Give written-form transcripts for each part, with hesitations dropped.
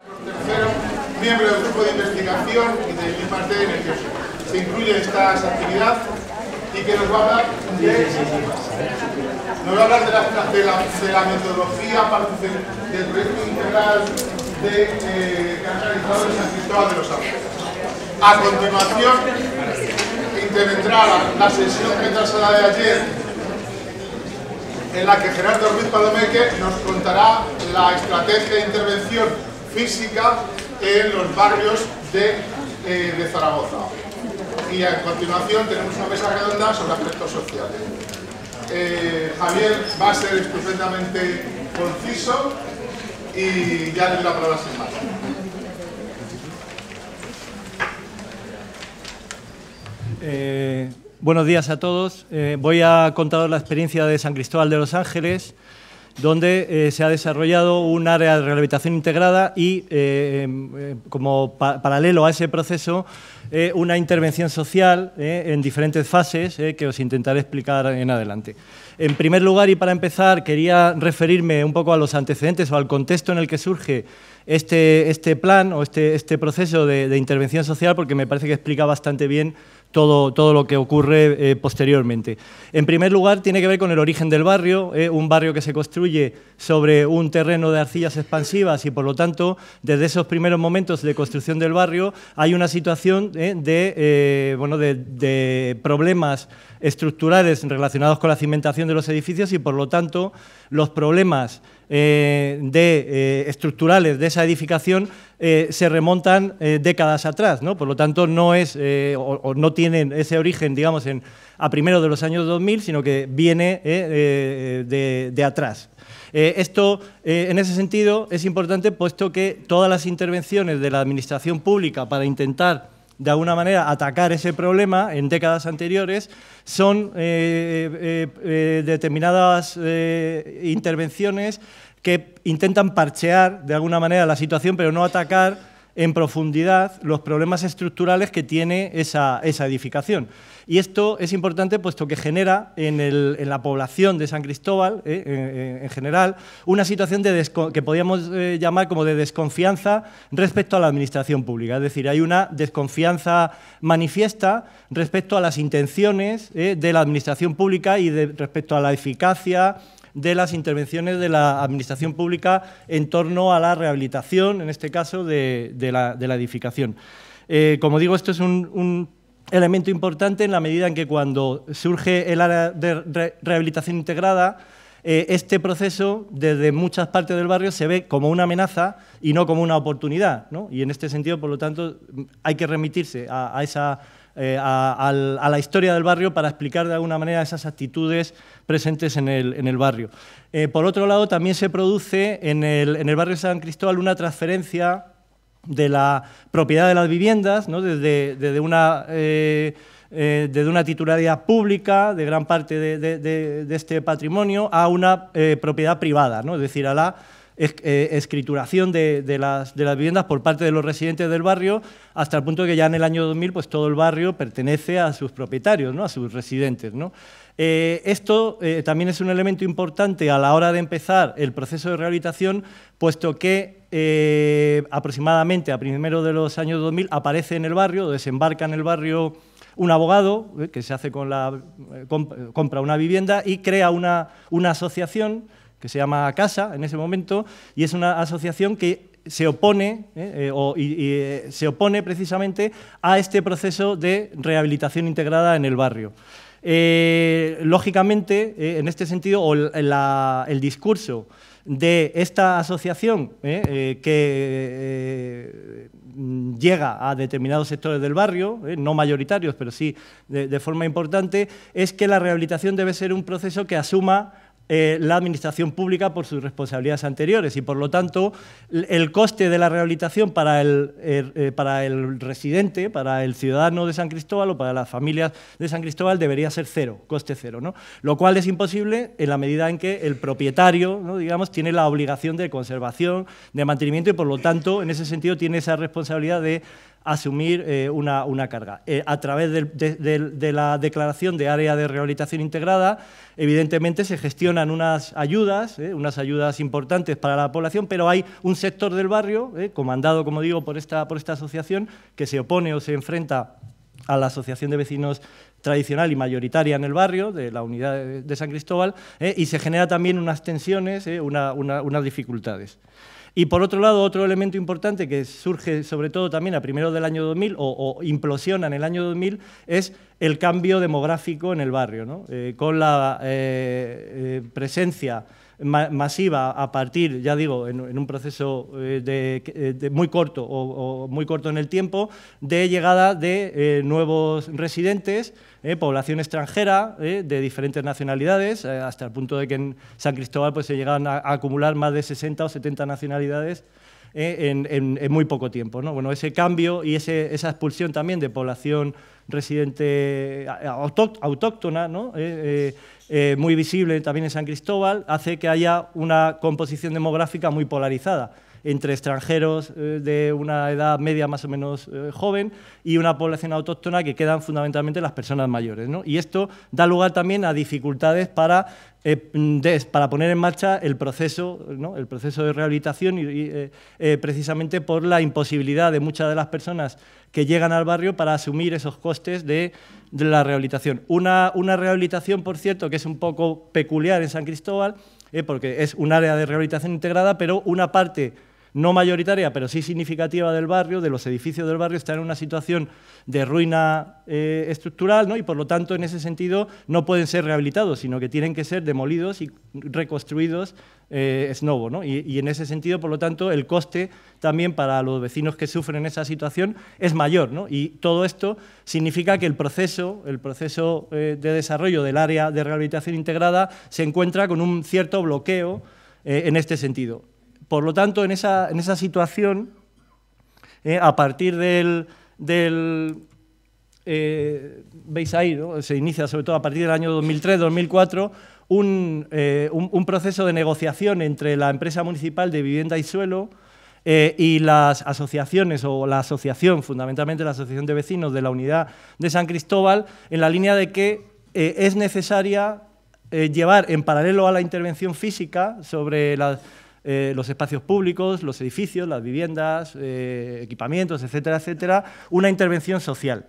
Tercero, miembro del grupo de investigación y del I+D en el que se incluye esta actividad y que nos va a hablar de la metodología del proyecto integral que han realizado en San Cristóbal de los Ángeles. A continuación, intervendrá la sesión retrasada de ayer, en la que Gerardo Ruiz Palomeque nos contará la estrategia de intervención física en los barrios de Zaragoza. Y a continuación tenemos una mesa redonda sobre aspectos sociales. Javier va a ser estupendamente conciso y ya le doy la palabra sin más. Buenos días a todos. Voy a contaros la experiencia de San Cristóbal de los Ángeles, donde se ha desarrollado un área de rehabilitación integrada y, como paralelo a ese proceso, una intervención social en diferentes fases que os intentaré explicar en adelante. En primer lugar, y para empezar, quería referirme un poco a los antecedentes o al contexto en el que surge este plan o este proceso de intervención social, porque me parece que explica bastante bien todo lo que ocurre posteriormente. En primer lugar, tiene que ver con el origen del barrio, un barrio que se construye sobre un terreno de arcillas expansivas y, por lo tanto, desde esos primeros momentos de construcción del barrio hay una situación de problemas estructurales relacionados con la cimentación de los edificios y, por lo tanto, los problemas estructurales de esa edificación se remontan décadas atrás, ¿no? Por lo tanto, no es o no tienen ese origen, digamos, a primeros de los años 2000, sino que viene de atrás. Esto, en ese sentido, es importante, puesto que todas las intervenciones de la administración pública para intentar, de alguna manera, atacar ese problema en décadas anteriores son determinadas intervenciones que intentan parchear, de alguna manera, la situación, pero no atacar en profundidad los problemas estructurales que tiene esa edificación. Y esto es importante puesto que genera en la población de San Cristóbal, en general, una situación que podríamos llamar como de desconfianza respecto a la administración pública. Es decir, hay una desconfianza manifiesta respecto a las intenciones de la administración pública y respecto a la eficacia de las intervenciones de la administración pública en torno a la rehabilitación, en este caso, de la edificación. Como digo, esto es un elemento importante en la medida en que cuando surge el área de rehabilitación integrada, este proceso, desde muchas partes del barrio, se ve como una amenaza y no como una oportunidad, ¿no? Y en este sentido, por lo tanto, hay que remitirse a la historia del barrio para explicar de alguna manera esas actitudes presentes en el barrio. Por otro lado, también se produce en el barrio de San Cristóbal una transferencia de la propiedad de las viviendas, ¿no? desde una titularidad pública de gran parte de este patrimonio a una propiedad privada, ¿no? Es decir, a la escrituración de las viviendas por parte de los residentes del barrio, hasta el punto que ya en el año 2000 pues, todo el barrio pertenece a sus propietarios, ¿no? A sus residentes, ¿no? Esto también es un elemento importante a la hora de empezar el proceso de rehabilitación, puesto que aproximadamente a primeros de los años 2000 aparece en el barrio, desembarca en el barrio un abogado que se hace compra una vivienda y crea una asociación que se llama Casa en ese momento, y es una asociación que se opone, se opone precisamente a este proceso de rehabilitación integrada en el barrio. Lógicamente, en este sentido, el discurso de esta asociación que llega a determinados sectores del barrio, no mayoritarios, pero sí de forma importante, es que la rehabilitación debe ser un proceso que asuma la administración pública por sus responsabilidades anteriores y, por lo tanto, el coste de la rehabilitación para el residente, para el ciudadano de San Cristóbal o para las familias de San Cristóbal debería ser cero, coste cero, ¿no? Lo cual es imposible en la medida en que el propietario, ¿no? digamos, tiene la obligación de conservación, de mantenimiento y, por lo tanto, en ese sentido, tiene esa responsabilidad de asumir una carga. A través de la declaración de área de rehabilitación integrada, evidentemente se gestionan unas ayudas importantes para la población, pero hay un sector del barrio, comandado, como digo, por esta asociación, que se opone o se enfrenta a la asociación de vecinos tradicional y mayoritaria en el barrio, de la unidad de San Cristóbal, y se genera también unas tensiones, unas dificultades. Y por otro lado, otro elemento importante que surge sobre todo también a primeros del año 2000 o implosiona en el año 2000 es el cambio demográfico en el barrio, ¿no? Con la presencia masiva a partir, ya digo, en un proceso muy corto o muy corto en el tiempo, de llegada de nuevos residentes, población extranjera de diferentes nacionalidades, hasta el punto de que en San Cristóbal pues, se llegan a acumular más de 60 o 70 nacionalidades en muy poco tiempo, ¿no? Bueno, ese cambio y esa expulsión también de población residente autóctona, ¿no? Muy visible también en San Cristóbal, hace que haya una composición demográfica muy polarizada entre extranjeros de una edad media más o menos joven y una población autóctona que quedan fundamentalmente las personas mayores, ¿no? Y esto da lugar también a dificultades para poner en marcha el proceso, ¿no? El proceso de rehabilitación precisamente por la imposibilidad de muchas de las personas que llegan al barrio para asumir esos costes de la rehabilitación. Una rehabilitación, por cierto, que es un poco peculiar en San Cristóbal, porque es un área de rehabilitación integrada, pero una parte no mayoritaria, pero sí significativa del barrio, de los edificios del barrio, está en una situación de ruina estructural, ¿no? Y por lo tanto, en ese sentido, no pueden ser rehabilitados, sino que tienen que ser demolidos y reconstruidos ex novo, ¿no? Y en ese sentido, por lo tanto, el coste también para los vecinos que sufren esa situación es mayor, ¿no? Y todo esto significa que el proceso de desarrollo del área de rehabilitación integrada se encuentra con un cierto bloqueo en este sentido. Por lo tanto, en esa situación, a partir veis ahí, ¿no? Se inicia sobre todo a partir del año 2003-2004 un proceso de negociación entre la empresa municipal de vivienda y suelo y las asociaciones o la asociación, fundamentalmente la asociación de vecinos de la unidad de San Cristóbal, en la línea de que es necesaria llevar en paralelo a la intervención física sobre los espacios públicos, los edificios, las viviendas, equipamientos, etcétera, etcétera, una intervención social.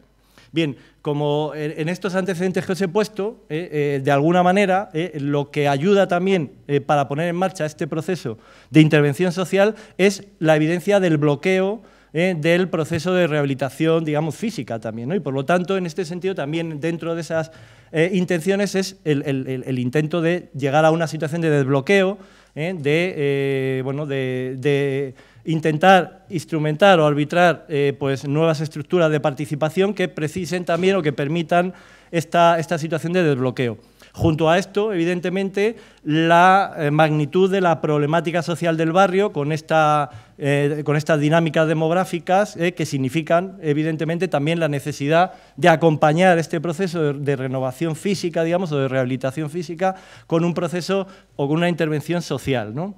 Bien, como en estos antecedentes que os he puesto, de alguna manera, lo que ayuda también para poner en marcha este proceso de intervención social es la evidencia del bloqueo del proceso de rehabilitación, digamos, física también, ¿no? Y por lo tanto, en este sentido, también dentro de esas intenciones es el intento de llegar a una situación de desbloqueo, de intentar instrumentar o arbitrar pues nuevas estructuras de participación que precisen también o que permitan esta situación de desbloqueo. Junto a esto, evidentemente, la magnitud de la problemática social del barrio con estas dinámicas demográficas que significan, evidentemente, también la necesidad de acompañar este proceso de renovación física, digamos, o de rehabilitación física con un proceso o con una intervención social, ¿no?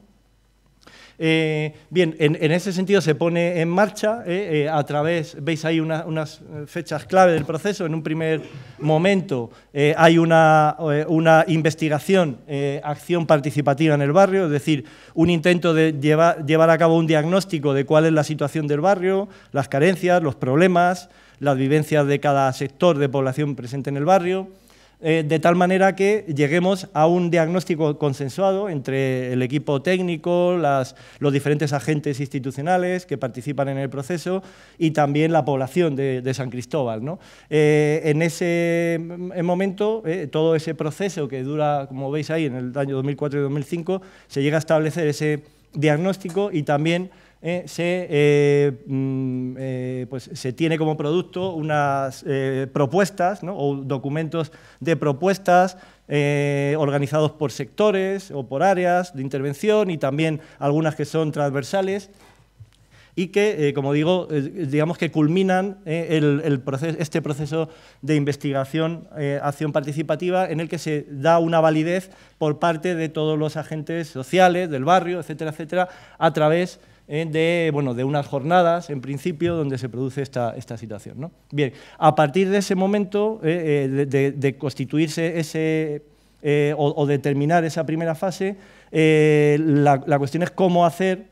Bien, en ese sentido se pone en marcha a través, veis ahí unas fechas clave del proceso. En un primer momento hay una investigación, acción participativa en el barrio, es decir, un intento de llevar a cabo un diagnóstico de cuál es la situación del barrio, las carencias, los problemas, las vivencias de cada sector de población presente en el barrio, de tal manera que lleguemos a un diagnóstico consensuado entre el equipo técnico, los diferentes agentes institucionales que participan en el proceso y también la población de San Cristóbal, ¿no? En ese momento, todo ese proceso que dura, como veis ahí, en el año 2004 y 2005, se llega a establecer ese diagnóstico y también se tiene como producto unas propuestas, ¿no? O documentos de propuestas organizados por sectores o por áreas de intervención y también algunas que son transversales y que, como digo, digamos que culminan este proceso de investigación, acción participativa, en el que se da una validez por parte de todos los agentes sociales, del barrio, etcétera, etcétera, a través de unas jornadas, en principio, donde se produce esta situación, ¿no? Bien, a partir de ese momento, de constituirse ese, o determinar esa primera fase, la cuestión es cómo hacer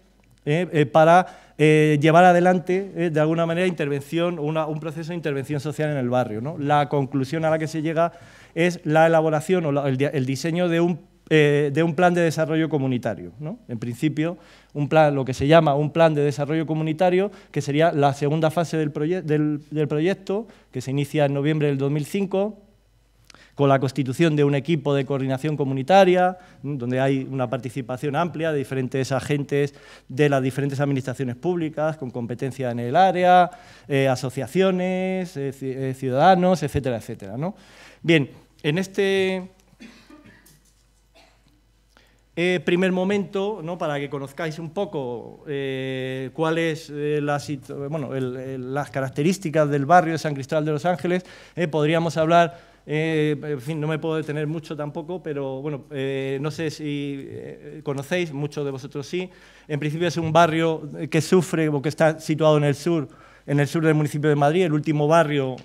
para llevar adelante, de alguna manera, intervención, un proceso de intervención social en el barrio, ¿no? La conclusión a la que se llega es la elaboración o el diseño de un plan de desarrollo comunitario, ¿no? En principio, lo que se llama un plan de desarrollo comunitario, que sería la segunda fase del proyecto, que se inicia en noviembre del 2005, con la constitución de un equipo de coordinación comunitaria, donde hay una participación amplia de diferentes agentes de las diferentes administraciones públicas, con competencia en el área, asociaciones, ciudadanos, etcétera, etcétera, ¿no? Bien, en este primer momento, ¿no?, para que conozcáis un poco cuáles las características del barrio de San Cristóbal de los Ángeles, podríamos hablar, en fin, no me puedo detener mucho tampoco, pero bueno, no sé si conocéis, muchos de vosotros sí. En principio es un barrio que sufre o que está situado en el sur del municipio de Madrid, el último barrio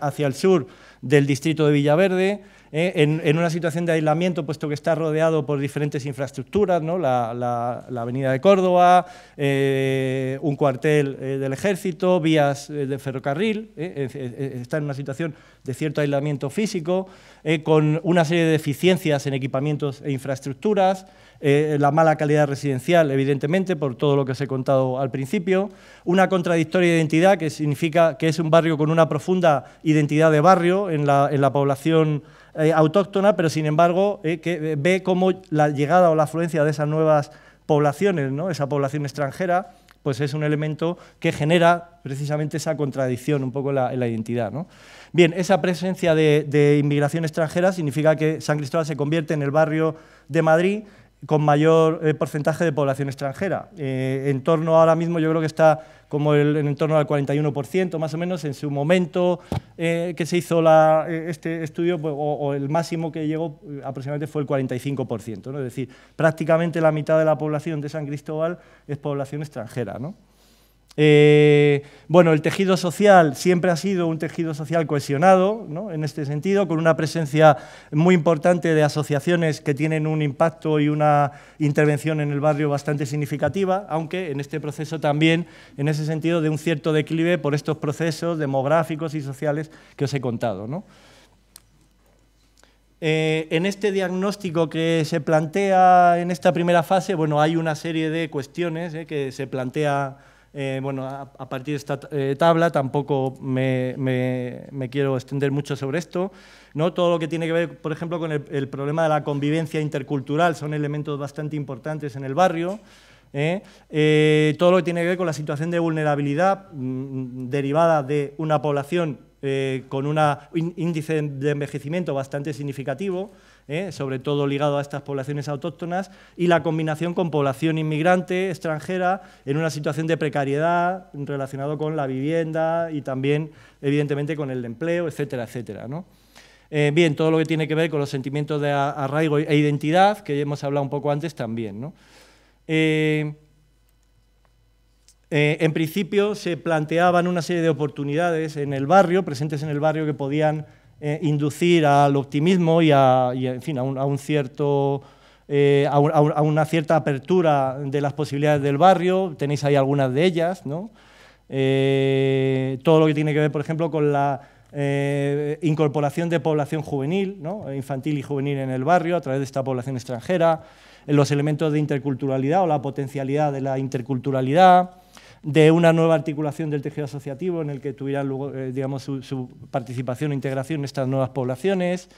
hacia el sur del distrito de Villaverde, en una situación de aislamiento, puesto que está rodeado por diferentes infraestructuras, ¿no? La avenida de Córdoba, un cuartel del Ejército, vías de ferrocarril, está en una situación de cierto aislamiento físico, con una serie de deficiencias en equipamientos e infraestructuras, la mala calidad residencial, evidentemente, por todo lo que os he contado al principio, una contradictoria identidad, que significa que es un barrio con una profunda identidad de barrio en la población autóctona, pero sin embargo que ve cómo la llegada o la afluencia de esas nuevas poblaciones, ¿no?, esa población extranjera, pues es un elemento que genera precisamente esa contradicción un poco en la identidad, ¿no? Bien, esa presencia de inmigración extranjera significa que San Cristóbal se convierte en el barrio de Madrid con mayor porcentaje de población extranjera. En torno, ahora mismo yo creo que está como en torno al 41%, más o menos. En su momento que se hizo este estudio, pues, o el máximo que llegó aproximadamente fue el 45%, ¿no? Es decir, prácticamente la mitad de la población de San Cristóbal es población extranjera, ¿no? Bueno, el tejido social siempre ha sido un tejido social cohesionado, ¿no?, en este sentido, con una presencia muy importante de asociaciones que tienen un impacto y una intervención en el barrio bastante significativa, aunque en este proceso también, en ese sentido, de un cierto declive por estos procesos demográficos y sociales que os he contado, ¿no? En este diagnóstico que se plantea en esta primera fase, bueno, hay una serie de cuestiones que se plantea. Bueno, a partir de esta tabla, tampoco me quiero extender mucho sobre esto, ¿no? Todo lo que tiene que ver, por ejemplo, con el problema de la convivencia intercultural son elementos bastante importantes en el barrio. Todo lo que tiene que ver con la situación de vulnerabilidad derivada de una población con un índice de envejecimiento bastante significativo, sobre todo ligado a estas poblaciones autóctonas, y la combinación con población inmigrante extranjera en una situación de precariedad relacionado con la vivienda y también, evidentemente, con el empleo, etcétera, etcétera, ¿no? Bien, todo lo que tiene que ver con los sentimientos de arraigo e identidad, que hemos hablado un poco antes también, ¿no? En principio se planteaban una serie de oportunidades en el barrio, presentes en el barrio, que podían inducir al optimismo y en fin, a una cierta apertura de las posibilidades del barrio. Tenéis ahí algunas de ellas, ¿no? Todo lo que tiene que ver, por ejemplo, con la incorporación de población juvenil, ¿no?, infantil y juvenil en el barrio a través de esta población extranjera, los elementos de interculturalidad o la potencialidad de la interculturalidad, de una nueva articulación del tejido asociativo en el que tuvieran luego, digamos, su participación e integración en estas nuevas poblaciones,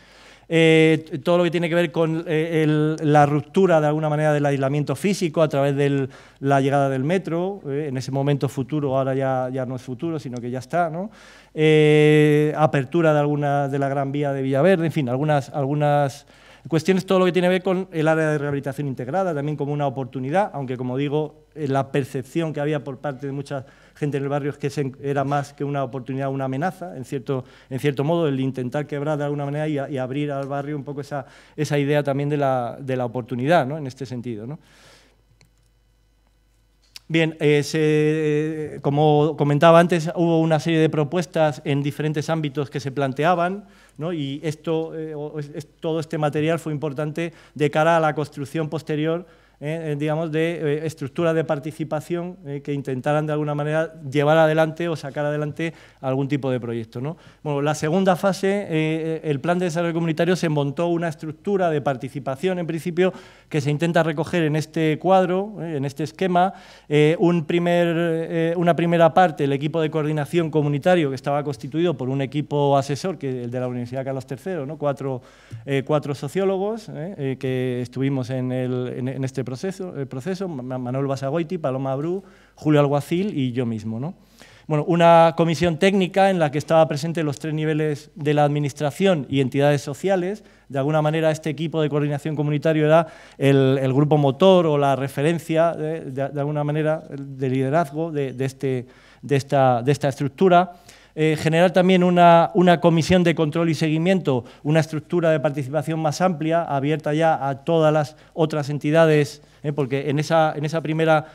todo lo que tiene que ver con la ruptura, de alguna manera, del aislamiento físico a través de la llegada del metro, en ese momento futuro, ahora ya no es futuro, sino que ya está, ¿no? Apertura de la Gran Vía de Villaverde, en fin, algunas cuestiones, todo lo que tiene que ver con el área de rehabilitación integrada, también como una oportunidad, aunque, como digo, la percepción que había por parte de mucha gente en el barrio es que era más que una oportunidad, una amenaza, en cierto modo, el intentar quebrar de alguna manera y abrir al barrio un poco esa idea también de la oportunidad, ¿no?, en este sentido, ¿no? Bien, como comentaba antes, hubo una serie de propuestas en diferentes ámbitos que se planteaban, ¿no? Y todo este material fue importante de cara a la construcción posterior, digamos, de estructuras de participación que intentaran de alguna manera llevar adelante o sacar adelante algún tipo de proyecto, ¿no? Bueno, la segunda fase, el Plan de Desarrollo Comunitario, se montó una estructura de participación, en principio, que se intenta recoger en este cuadro, en este esquema, una primera parte, el equipo de coordinación comunitario, que estaba constituido por un equipo asesor, que el de la Universidad Carlos III, ¿no? Cuatro sociólogos que estuvimos en este proceso, Manuel Basagoiti, Paloma Bru, Julio Alguacil y yo mismo, ¿no? Bueno, una comisión técnica en la que estaba presente los 3 niveles de la administración y entidades sociales. De alguna manera, este equipo de coordinación comunitario era el grupo motor o la referencia, de alguna manera, de liderazgo de esta estructura. Generar también una comisión de control y seguimiento, una estructura de participación más amplia, abierta ya a todas las otras entidades, porque en esa primera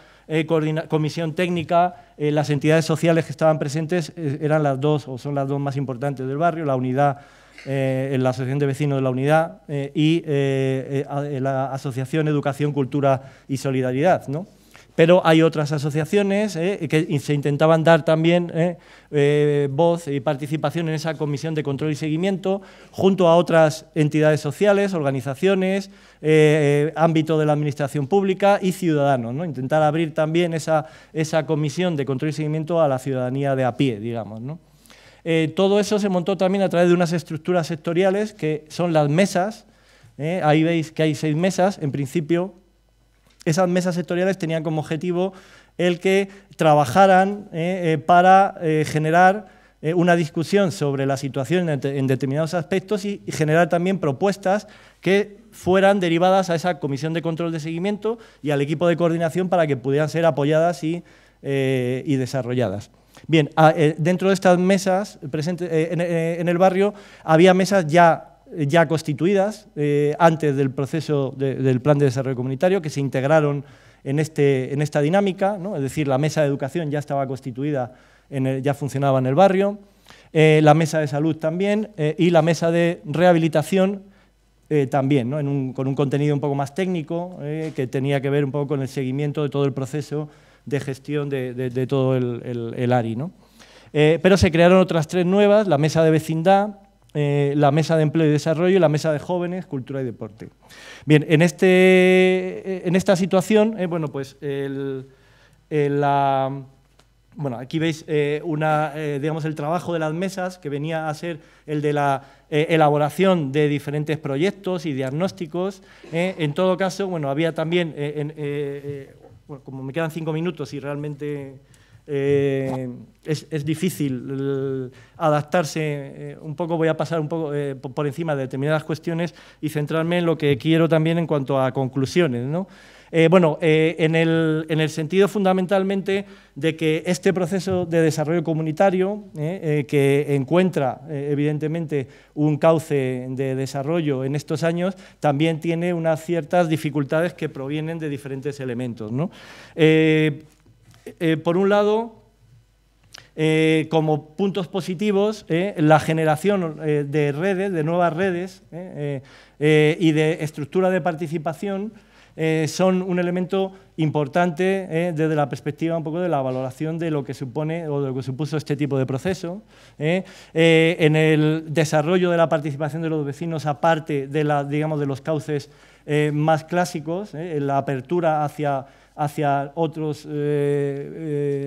comisión técnica, las entidades sociales que estaban presentes eran las dos, o son las dos más importantes del barrio, la unidad, la Asociación de Vecinos de la Unidad y la Asociación Educación, Cultura y Solidaridad, ¿no? Pero hay otras asociaciones que se intentaban dar también voz y participación en esa comisión de control y seguimiento, junto a otras entidades sociales, organizaciones, ámbito de la administración pública y ciudadanos, ¿no? Intentar abrir también esa comisión de control y seguimiento a la ciudadanía de a pie, digamos, ¿no? Todo eso se montó también a través de unas estructuras sectoriales que son las mesas. Ahí veis que hay 6 mesas, en principio. Esas mesas sectoriales tenían como objetivo el que trabajaran para generar una discusión sobre la situación en determinados aspectos y generar también propuestas que fueran derivadas a esa comisión de control de seguimiento y al equipo de coordinación para que pudieran ser apoyadas y desarrolladas. Bien, dentro de estas mesas presentes en el barrio había mesas ya constituidas antes del proceso del Plan de Desarrollo Comunitario, que se integraron en esta dinámica, ¿no? Es decir, la mesa de educación ya estaba constituida, ya funcionaba en el barrio, la mesa de salud también y la mesa de rehabilitación también, ¿no? Con un contenido un poco más técnico que tenía que ver un poco con el seguimiento de todo el proceso de gestión de todo el ARI, ¿no? Pero se crearon otras 3 nuevas, la mesa de vecindad, la mesa de empleo y desarrollo y la mesa de jóvenes, cultura y deporte. Bien, en esta situación, bueno, pues bueno, aquí veis digamos, el trabajo de las mesas, que venía a ser el de la elaboración de diferentes proyectos y diagnósticos. En todo caso, bueno, había también, bueno, como me quedan 5 minutos y realmente es difícil adaptarse un poco, voy a pasar un poco por encima de determinadas cuestiones y centrarme en lo que quiero también en cuanto a conclusiones, ¿no? Bueno, en el sentido fundamentalmente de que este proceso de desarrollo comunitario, que encuentra evidentemente un cauce de desarrollo en estos años, también tiene unas ciertas dificultades que provienen de diferentes elementos, ¿no? Por un lado, como puntos positivos, la generación de redes, de nuevas redes y de estructura de participación son un elemento importante desde la perspectiva un poco de la valoración de lo que supone o de lo que supuso este tipo de proceso. En el desarrollo de la participación de los vecinos, aparte de, digamos, de los cauces más clásicos, la apertura hacia otros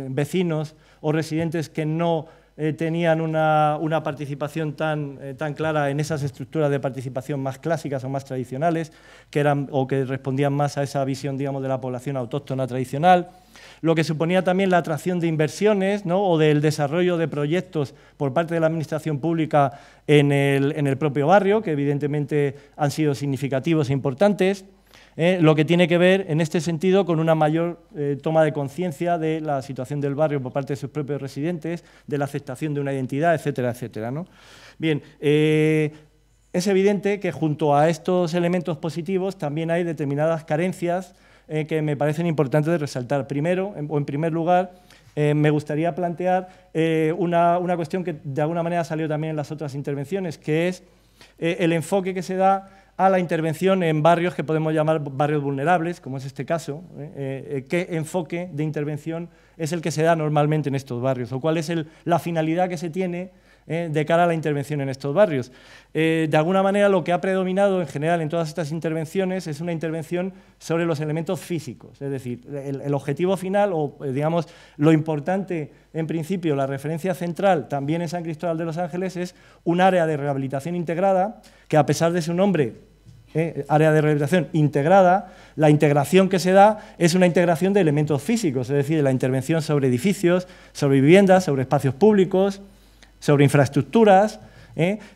vecinos o residentes que no tenían una participación tan clara en esas estructuras de participación más clásicas o más tradicionales, que respondían más a esa visión, digamos, de la población autóctona tradicional. Lo que suponía también la atracción de inversiones, ¿no? O del desarrollo de proyectos por parte de la administración pública en el propio barrio, que evidentemente han sido significativos e importantes. Lo que tiene que ver, en este sentido, con una mayor toma de conciencia de la situación del barrio por parte de sus propios residentes, de la aceptación de una identidad, etcétera, etcétera, ¿no? Bien, es evidente que junto a estos elementos positivos también hay determinadas carencias que me parecen importantes de resaltar. Primero, en primer lugar, me gustaría plantear una cuestión que de alguna manera salió también en las otras intervenciones, que es el enfoque que se da a la intervención en barrios que podemos llamar barrios vulnerables, como es este caso. ¿Qué enfoque de intervención es el que se da normalmente en estos barrios? ¿O cuál es la finalidad que se tiene de cara a la intervención en estos barrios? De alguna manera, lo que ha predominado en general en todas estas intervenciones es una intervención sobre los elementos físicos. Es decir, el objetivo final, o digamos, lo importante, en principio, la referencia central también en San Cristóbal de los Ángeles es un área de rehabilitación integrada que, a pesar de su nombre, área de rehabilitación integrada, la integración que se da es una integración de elementos físicos, es decir, la intervención sobre edificios, sobre viviendas, sobre espacios públicos, sobre infraestructuras,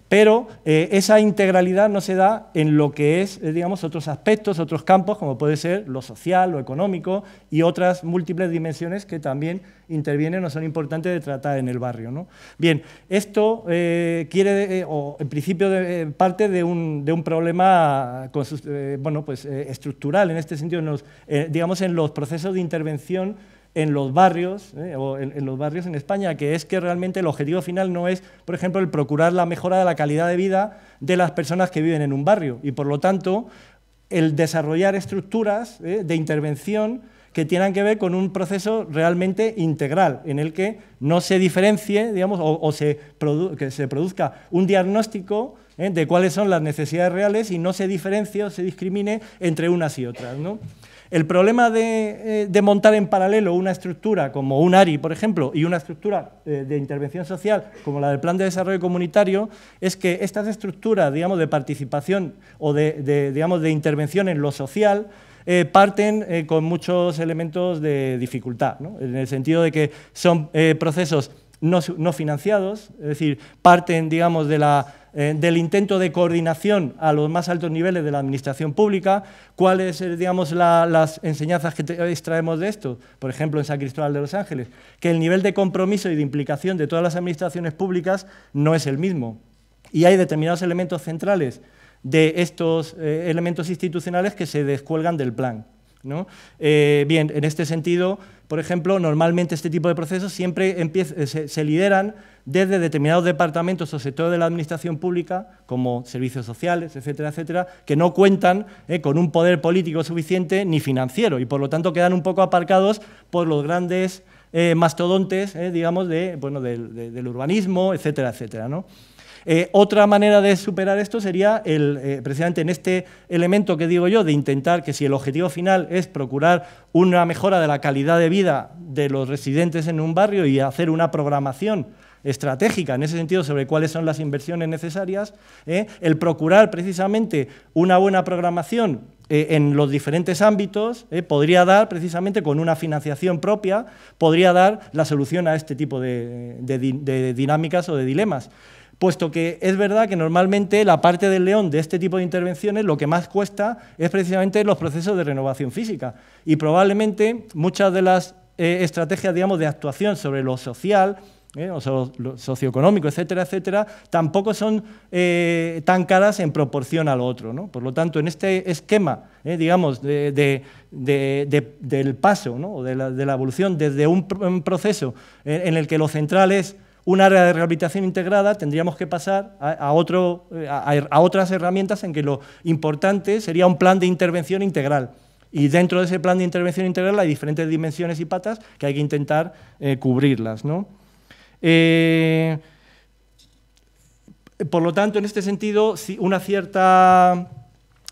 pero esa integralidad no se da en lo que es, digamos, otros aspectos, otros campos, como puede ser lo social, lo económico y otras múltiples dimensiones que también intervienen o son importantes de tratar en el barrio, ¿no? Bien, esto o en principio parte de un problema estructural, en este sentido, digamos, en los procesos de intervención en los barrios, o en los barrios en España, que es que realmente el objetivo final no es, por ejemplo, el procurar la mejora de la calidad de vida de las personas que viven en un barrio, y por lo tanto el desarrollar estructuras de intervención que tengan que ver con un proceso realmente integral, en el que no se diferencie, digamos, que se produzca un diagnóstico de cuáles son las necesidades reales y no se diferencie o se discrimine entre unas y otras, ¿no? El problema de montar en paralelo una estructura como un ARI, por ejemplo, y una estructura de intervención social como la del Plan de Desarrollo Comunitario es que estas estructuras, digamos, de participación o de intervención en lo social parten con muchos elementos de dificultad, ¿no? En el sentido de que son procesos no financiados, es decir, parten, digamos, del intento de coordinación a los más altos niveles de la administración pública. ¿Cuáles, digamos, las enseñanzas que extraemos de esto? Por ejemplo, en San Cristóbal de los Ángeles, que el nivel de compromiso y de implicación de todas las administraciones públicas no es el mismo. Y hay determinados elementos centrales de estos elementos institucionales que se descuelgan del plan, ¿no? Bien, en este sentido, por ejemplo, normalmente este tipo de procesos siempre se lideran desde determinados departamentos o sectores de la administración pública, como servicios sociales, etcétera, etcétera, que no cuentan con un poder político suficiente ni financiero y, por lo tanto, quedan un poco aparcados por los grandes mastodontes, digamos, del urbanismo, etcétera, etcétera, ¿no? Otra manera de superar esto sería precisamente en este elemento que digo yo, de intentar que si el objetivo final es procurar una mejora de la calidad de vida de los residentes en un barrio y hacer una programación estratégica en ese sentido sobre cuáles son las inversiones necesarias, el procurar precisamente una buena programación en los diferentes ámbitos podría dar precisamente con una financiación propia, podría dar la solución a este tipo de dinámicas o de dilemas. Puesto que es verdad que normalmente la parte del león de este tipo de intervenciones lo que más cuesta es precisamente los procesos de renovación física y probablemente muchas de las estrategias, digamos, de actuación sobre lo social, o lo socioeconómico, etcétera, etcétera, tampoco son tan caras en proporción al otro, ¿no? Por lo tanto, en este esquema, digamos, del paso, ¿no? O de la evolución desde un proceso en el que lo central es un área de rehabilitación integrada, tendríamos que pasar a otras herramientas en que lo importante sería un plan de intervención integral. Y dentro de ese plan de intervención integral hay diferentes dimensiones y patas que hay que intentar cubrirlas, ¿no? Por lo tanto, en este sentido, una cierta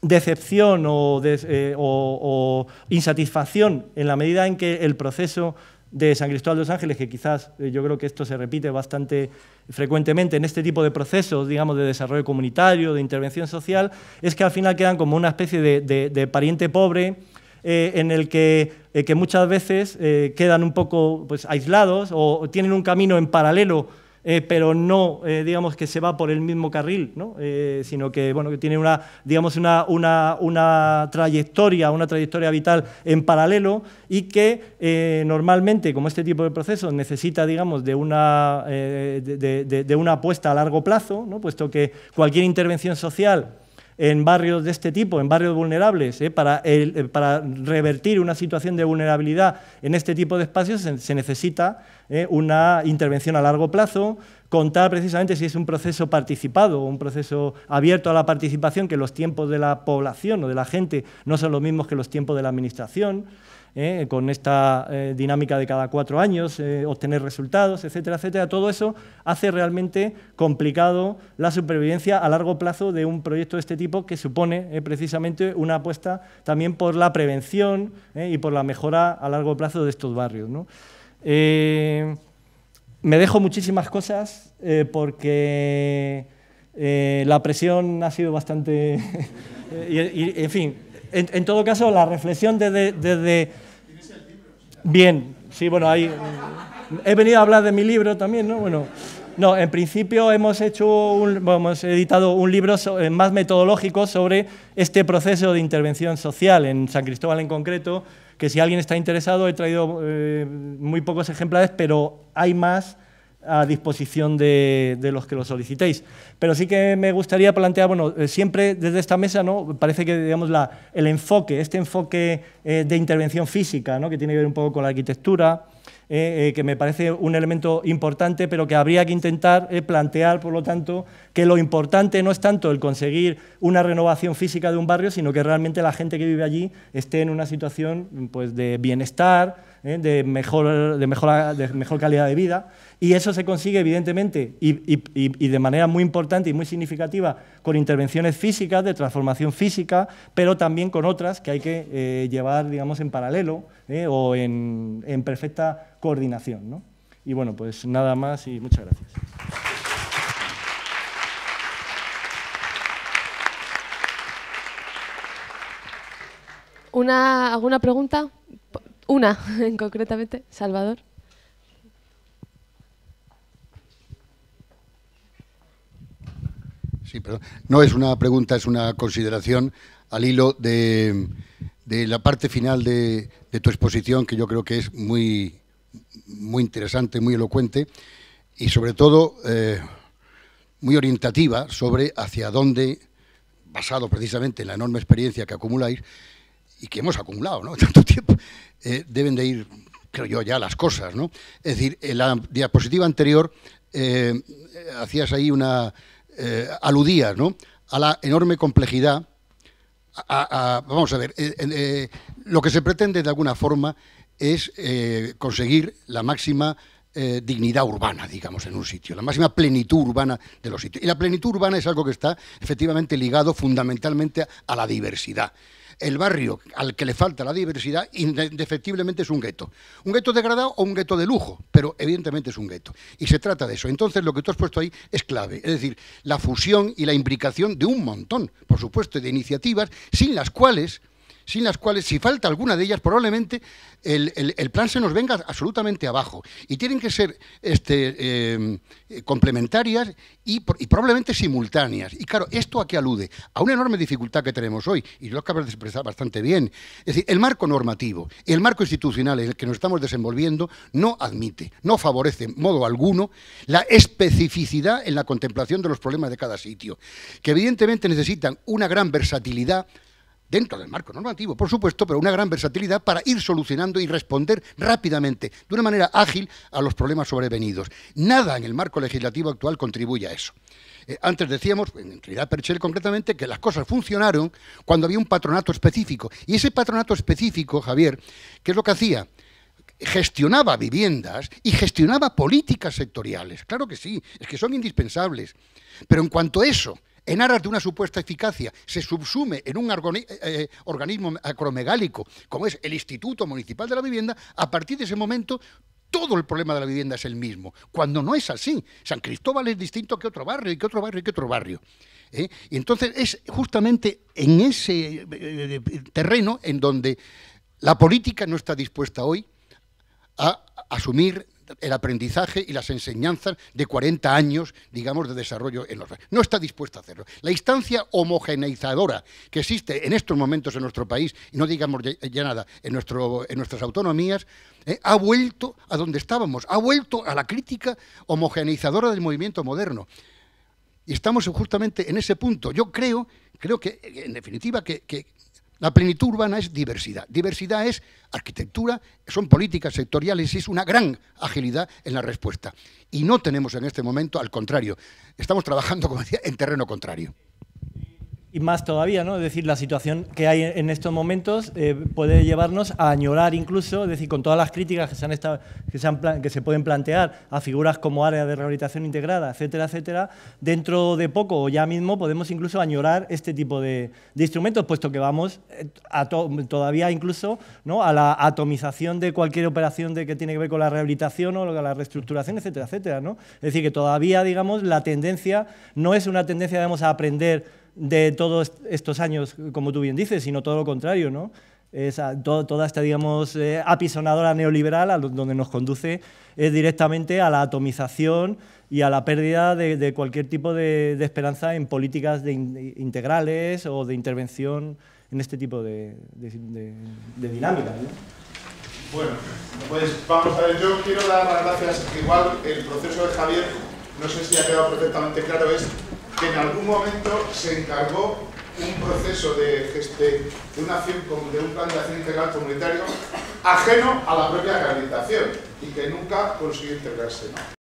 decepción o insatisfacción en la medida en que el proceso de San Cristóbal de los Ángeles, que quizás yo creo que esto se repite bastante frecuentemente en este tipo de procesos, digamos, de desarrollo comunitario, de intervención social, es que al final quedan como una especie de pariente pobre en el que muchas veces quedan un poco pues, aislados o tienen un camino en paralelo, pero no, digamos, que se va por el mismo carril, ¿no? Sino que, bueno, que tiene una trayectoria vital en paralelo y que normalmente, como este tipo de procesos, necesita, digamos, de una apuesta a largo plazo, ¿no? Puesto que cualquier intervención social en barrios de este tipo, en barrios vulnerables, para revertir una situación de vulnerabilidad en este tipo de espacios se necesita una intervención a largo plazo, contar precisamente si es un proceso participado o un proceso abierto a la participación, que los tiempos de la población o de la gente no son los mismos que los tiempos de la administración, con esta dinámica de cada 4 años, obtener resultados, etcétera, etcétera. Todo eso hace realmente complicado la supervivencia a largo plazo de un proyecto de este tipo, que supone precisamente una apuesta también por la prevención y por la mejora a largo plazo de estos barrios, ¿no? Me dejo muchísimas cosas porque la presión ha sido bastante... en fin, en todo caso, la reflexión desde... Bien, sí, bueno, ahí... He venido a hablar de mi libro también, ¿no? Bueno, no, en principio hemos editado un libro más metodológico sobre este proceso de intervención social en San Cristóbal en concreto, que si alguien está interesado, he traído muy pocos ejemplares, pero hay más a disposición de los que lo solicitéis. Pero sí que me gustaría plantear, bueno, siempre desde esta mesa, ¿no? Parece que, digamos, este enfoque de intervención física, ¿no? Que tiene que ver un poco con la arquitectura, que me parece un elemento importante, pero que habría que intentar plantear, por lo tanto, que lo importante no es tanto el conseguir una renovación física de un barrio, sino que realmente la gente que vive allí esté en una situación, pues, de bienestar, de mejor calidad de vida, y eso se consigue, evidentemente, y de manera muy importante y muy significativa, con intervenciones físicas, de transformación física, pero también con otras que hay que llevar, digamos, en paralelo o en perfecta coordinación, ¿no? Y bueno, pues nada más y muchas gracias. ¿Alguna pregunta? Una, concretamente, Salvador. Sí, perdón. No es una pregunta, es una consideración al hilo de la parte final de tu exposición, que yo creo que es muy interesante, muy elocuente y sobre todo muy orientativa sobre hacia dónde, basado precisamente en la enorme experiencia que acumuláis y que hemos acumulado, ¿no? Tanto tiempo, deben de ir, creo yo, ya las cosas, ¿no? Es decir, en la diapositiva anterior hacías ahí aludías, ¿no?, a la enorme complejidad. Vamos a ver, lo que se pretende de alguna forma es conseguir la máxima dignidad urbana, digamos, en un sitio, la máxima plenitud urbana de los sitios. Y la plenitud urbana es algo que está efectivamente ligado fundamentalmente a la diversidad. El barrio al que le falta la diversidad indefectiblemente es un gueto degradado o un gueto de lujo, pero evidentemente es un gueto. Y se trata de eso. Entonces, lo que tú has puesto ahí es clave, es decir, la fusión y la imbricación de un montón, por supuesto, de iniciativas, sin las cuales, si falta alguna de ellas, probablemente el plan se nos venga absolutamente abajo. Y tienen que ser complementarias y probablemente simultáneas. Y claro, ¿esto a qué alude? A una enorme dificultad que tenemos hoy, y lo acabas de expresar bastante bien. Es decir, el marco normativo, el marco institucional en el que nos estamos desenvolviendo no admite, no favorece en modo alguno la especificidad en la contemplación de los problemas de cada sitio, que evidentemente necesitan una gran versatilidad dentro del marco normativo, por supuesto, pero una gran versatilidad para ir solucionando y responder rápidamente, de una manera ágil, a los problemas sobrevenidos. Nada en el marco legislativo actual contribuye a eso. Antes decíamos, en Trinidad Perchel concretamente, que las cosas funcionaron cuando había un patronato específico. Y ese patronato específico, Javier, ¿qué es lo que hacía? Gestionaba viviendas y gestionaba políticas sectoriales. Claro que sí, es que son indispensables. Pero en cuanto a eso, en aras de una supuesta eficacia, se subsume en un organismo acromegálico, como es el Instituto Municipal de la Vivienda, a partir de ese momento todo el problema de la vivienda es el mismo, cuando no es así. San Cristóbal es distinto que otro barrio, y que otro barrio, y que otro barrio. Y entonces es justamente en ese terreno en donde la política no está dispuesta hoy a asumir el aprendizaje y las enseñanzas de 40 años, digamos, de desarrollo en los barrios. No está dispuesta a hacerlo. La instancia homogeneizadora que existe en estos momentos en nuestro país, y no digamos ya nada, en nuestras autonomías, ha vuelto a donde estábamos, ha vuelto a la crítica homogeneizadora del movimiento moderno. Y estamos justamente en ese punto. Yo creo que, en definitiva, que la plenitud urbana es diversidad. Diversidad es arquitectura, son políticas sectoriales y es una gran agilidad en la respuesta. Y no tenemos en este momento, al contrario, estamos trabajando, como decía, en terreno contrario. Y más todavía, ¿no? Es decir, la situación que hay en estos momentos puede llevarnos a añorar incluso, es decir, con todas las críticas que se pueden plantear a figuras como área de rehabilitación integrada, etcétera, etcétera, dentro de poco o ya mismo podemos incluso añorar este tipo de instrumentos, puesto que vamos todavía incluso, ¿no?, a la atomización de cualquier operación que tiene que ver con la rehabilitación o la reestructuración, etcétera, etcétera, ¿no? Es decir, que todavía, digamos, la tendencia no es una tendencia, digamos, a aprender de todos estos años, como tú bien dices, sino todo lo contrario, ¿no? Toda esta, digamos, apisonadora neoliberal donde nos conduce directamente a la atomización y a la pérdida de cualquier tipo de esperanza en políticas integrales o de intervención en este tipo de dinámicas, ¿no? Bueno, pues vamos a ver, yo quiero dar las gracias. Igual el proceso de Javier, no sé si ha quedado perfectamente claro, es que en algún momento se encargó un proceso de un plan de acción integral comunitario ajeno a la propia rehabilitación y que nunca consiguió integrarse, ¿no?